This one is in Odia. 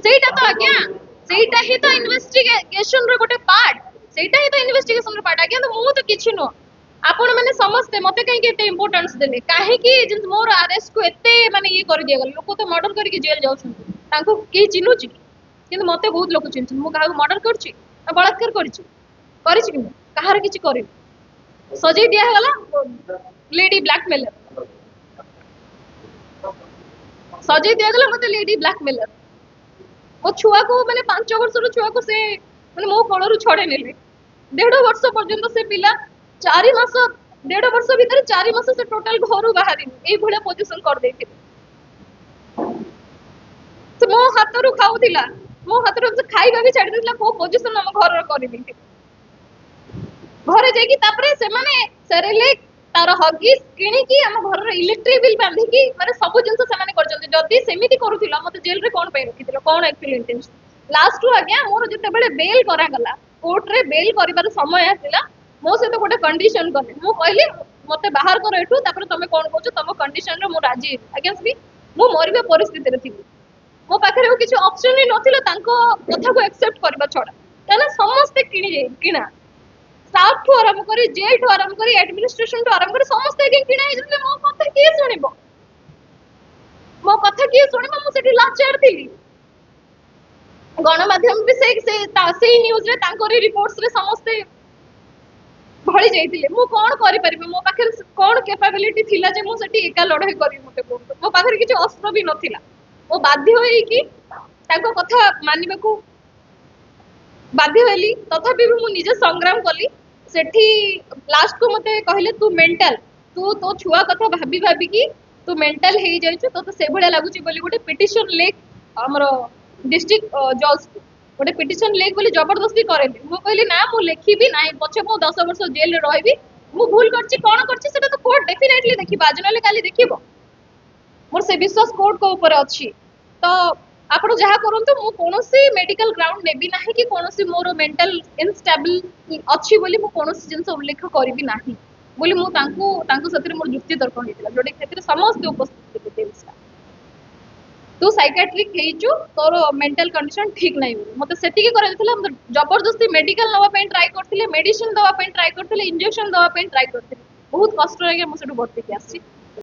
ସେଇଟା ତ ଆଜ୍ଞା ସେଇଟା ହିଁ ତ ଇନଭେଷ୍ଟିଗେସନ ର ଗୋଟେ ପାର୍ଟ ସେଇଟା ହିଁ ତ ଇନଭେଷ୍ଟିଗେସନ ର ପାର୍ଟ ଆଜ୍ଞା ମୁଁ ତ କିଛି ନୁହଁ ଆପଣ ମାନେ ସମସ୍ତେ ମତେ କାହିଁକି ଏତେ ଇମ୍पोର୍ଟାନ୍ସ ଦେଲେ କାହିଁକି ମୋର ଆରେଷ୍ଟ କୁ ଏତେ ମାନେ ଇଏ କରି ଦିଆଗଲା ଲୋକ ତ ମର୍ଡର କରିକି ଜେଲ ଯାଉଛନ୍ତି ତାଙ୍କୁ କେହି ଚିହ୍ନୁଛି କି କିନ୍ତୁ ମତେ ବହୁତ ଲୋକ ଚିହ୍ନିଛନ୍ତି ମୁଁ କାହାକୁ ମର୍ଡର କରିଛି ନା ବଳାତ୍କାର କରିଛି କି ମୁଁ କାହାର କିଛି କରିନି ସଜେଇ ଦିଆଗଲା ଲେଡି ବ୍ଲାକମେଲର ସଜେଇ ଦିଆଗଲା ମତେ ଲେଡି ବ୍ଲାକମେଲର ମୋ ଛୁଆକୁ ମାନେ 5 ବର୍ଷର ଛୁଆକୁ ସେ ମାନେ ମୋ କୋଳରୁ ଛଡେଇ ନେଲେ 1.5 ବର୍ଷ ପର୍ଯ୍ୟନ୍ତ ସେ ପିଲା 4 ମାସ 1.5 ବର୍ଷ ଭିତରେ 4 ମାସ ସେ ଟୋଟାଲ ଘରୁ ବାହାରିନି ଏଇଭଳିଆ ପୋଜିସନ କରିଦେଇଥିଲେ ସେ ମୋ ହାତରୁ ଖାଉଥିଲା ମୋ ହାତରୁ ସେ ଖାଇବା ବି ଛାଡି ଦେଇଥିଲା କୋଉ ପୋଜିସନ ଆମ ଘରର କରିଦେଇଥିଲେ ଘରେ ଯାଇକି ତାପରେ ସେମାନେ ସେରେଲେକ୍ ତାର ହଗିସ୍ କିଣିକି ଆମ ଘରର ଇଲେକ୍ଟ୍ରିକ ବିଲ୍ ବାନ୍ଧିକି ମାନେ ସବୁ ଜିନିଷ ସେମାନେ କରିଛନ୍ତି ଯଦି ସେମିତି କରୁଥିଲ ମତେ ଜେଲରେ କଣ ପାଇଁ ରଖିଥିଲ କଣ ଆକ୍ଚୁଆଲି ଇଣ୍ଟେନ୍ସନ ଲାଷ୍ଟ ରୁ ଆଜ୍ଞା ମୋର ଯେତେବେଳେ ବେଲ୍ କରାଗଲା କୋର୍ଟରେ ବେଲ୍ କରିବାର ସମୟ ଆସିଲା ମୋ ସହିତ ଗୋଟେ କଣ୍ଡିସନ କଲେ ମୁଁ କହିଲି ମତେ ବାହାର କର ଏଠୁ ତାପରେ ତମେ କଣ କହୁଛ ତମ କଣ୍ଡିସନରେ ମୁଁ ରାଜି ହେବି ଆଜ୍ଞା ମୁଁ ମରିବା ପରିସ୍ଥିତିରେ ଥିଲି ମୋ ପାଖରେ ଆଉ କିଛି ଅପସନ ହିଁ ନଥିଲା ତାଙ୍କ କଥାକୁ ଆକ୍ସେପ୍ଟ କରିବା ଛଡା କାହିଁକିନା ସମସ୍ତେ କିଣା स्टाफ ठू आरंभ करी जेल ठू आरंभ करी एडमिनिस्ट्रेशन ठू आरंभ करी समस्त के किणा हे मो कथा किए सुनिबो मो कथा किए सुनिबो मु सेठी लाचार थिली गणमाध्यम भी से न्यूज रे तांकोरी रिपोर्ट्स रे समस्त भଳି ଯାଇଥିଲେ ମୁଁ କଣ କରିପାରିବି ମୋ ପାଖରେ କଣ କେପାବିଲିଟି ଥିଲା ଯେ ମୁଁ ସେଠି ଏକା ଲଢେଇ କରିବି ମତେ କୁହନ୍ତୁ ମୋ ପାଖରେ କିଛି ଅସ୍ତ୍ର ବି ନଥିଲା ମୁଁ ବାଧ୍ୟ ହେଇକି ତାଙ୍କ କଥା ମାନିବାକୁ ବାଧ୍ୟ ହେଲି ତଥାପି ବି ମୁଁ ନିଜେ ସଂଗ୍ରାମ କଲି ସେଠି ଲାଷ୍ଟ କୁ ମତେ କହିଲେ ତୁ ମେଣ୍ଟାଲ ତୁ ତୋ ଛୁଆ କଥା ଭାବି ଭାବିକି ତୁ ମେଣ୍ଟାଲ ହେଇଯାଇଛୁ ତତେ ସେଭଳିଆ ଲାଗୁଛି ବୋଲି ଗୋଟେ ପିଟିସନ ଲେଖ ଆମର ଡିଷ୍ଟ୍ରିକ୍ଟ ଜଜ୍ ଗୋଟେ ପିଟିସନ ଲେଖ ବୋଲି ଜବରଦସ୍ତି କରେଇଲେ ମୁଁ କହିଲି ନା ମୁଁ ଲେଖିବି ନାହିଁ ପଛେ ମୁଁ 10 ବର୍ଷ ଜେଲରେ ରହିବି ମୁଁ ଭୁଲ କରିଛି କଣ କରିଛି ସେଟା ତ କୋର୍ଟ ଡେଫିନେଟଲି ଦେଖିବ ଆଜି ନହେଲେ କାଲି ଦେଖିବ ମୋର ସେ ବିଶ୍ୱାସ କୋର୍ଟଙ୍କ ଉପରେ ଅଛି ତ ଆପଣ ଯାହା କରନ୍ତୁ ମୁଁ କୌଣସି ମେଡିକାଲ ଗ୍ରାଉଣ୍ଡ ନେବି ନାହିଁ କି କୌଣସି ମୋର ମେଣ୍ଟାଲ ଇନଷ୍ଟାବିଲ ଅଛି ବୋଲି ମୁଁ କୌଣସି ଜିନିଷ ଉଲ୍ଲେଖ କରିବି ନାହିଁ ବୋଲି ମୁଁ ତାଙ୍କୁ ସେଥିରେ ମୋର ଯୁକ୍ତି ତର୍କ ହେଇଥିଲା ଯୋଉଟା ସେଥିରେ ସମସ୍ତେ ଉପସ୍ଥିତ ଥିଲେ तू साइकाट्रिक ହେଇଛୁ ତୋର ମେଣ୍ଟାଲ କଣ୍ଡିସନ ଠିକ ନାହିଁ ବୋଲି ମତେ ସେତିକି କରାଯାଇଥିଲା ମତେ ଜବରଦସ୍ତି ମେଡିକାଲ ନବା ପାଇଁ ଟ୍ରାଏ କରିଥିଲେ ମେଡିସିନ ଦବା ପାଇଁ ଟ୍ରାଏ କରିଥିଲେ ଇଞ୍ଜେକ୍ସନ ଦବା ପାଇଁ ଟ୍ରାଏ କରିଥିଲେ ବହୁତ କଷ୍ଟରେ ଆଜ୍ଞା ମୁଁ ସେଠୁ ବର୍ତ୍ତିକି ଆସିଛି